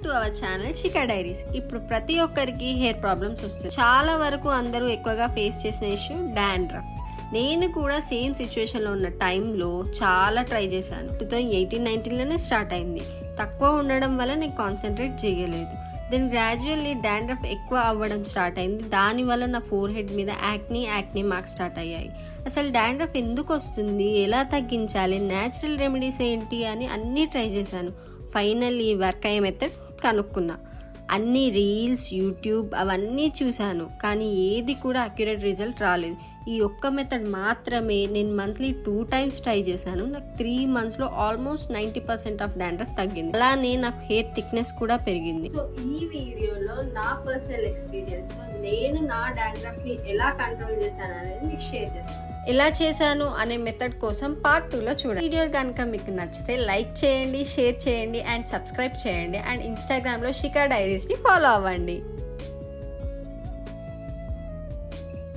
To our channel Shikha diaries. ఇప్పుడు ప్రతి ఒక్కరికి హెయిర్ ప్రాబ్లమ్స్ వస్తాయి. చాలా వరకు అందరూ ఎక్కువగా ఫేస్ చేసిన ఇష్యూ డాండ్రఫ్. నేను కూడా సేమ్ సిచ్యువేషన్లో ఉన్న టైంలో చాలా ట్రై చేశాను. 2018-19లోనే స్టార్ట్ అయింది. తక్కువ ఉండడం వల్ల నేను కాన్సన్ట్రేట్ చేయలేదు. దెన్ గ్రాడ్యువల్లీ డాండ్రఫ్ ఎక్కువ అవ్వడం స్టార్ట్ అయింది. దానివల్ల నా ఫోర్ హెడ్ మీద యాక్నీ మార్క్స్ స్టార్ట్ అయ్యాయి. అసలు డాండ్రఫ్ ఎందుకు వస్తుంది, ఎలా తగ్గించాలి, న్యాచురల్ రెమెడీస్ ఏంటి అని అన్నీ ట్రై చేశాను. ఫైనల్లీ వర్క్ అయ్యే మెథడ్ కనుక్కున్నా. అన్ని రీల్స్, యూట్యూబ్ అవన్నీ చూశాను, కానీ ఏది కూడా అక్యురేట్ రిజల్ట్ రాలేదు. ఈ ఒక్క మెథడ్ మాత్రమే నేను మంత్లీ 2 times ట్రై చేశాను. నాకు 3 monthsలో ఆల్మోస్ట్ 90% ఆఫ్ డాండ్రఫ్ తగ్గింది. అలానే నాకు హెయిర్ థిక్నెస్ కూడా పెరిగింది. సో ఈ వీడియోలో నా పర్సనల్ ఎక్స్పీరియన్స్, నేను నా డాండ్రఫ్ ని ఎలా కంట్రోల్ చేశాను అనేది మీకు షేర్ చేస్తాను. ఎలా చేశాను అనే మెథడ్ కోసం పార్ట్ 2లో చూడండి. వీడియో కనుక మీకు నచ్చితే లైక్ చేయండి, షేర్ చేయండి అండ్ సబ్స్క్రైబ్ చేయండి. అండ్ ఇన్స్టాగ్రామ్లో శిఖా డైరీస్ని ఫాలో అవ్వండి.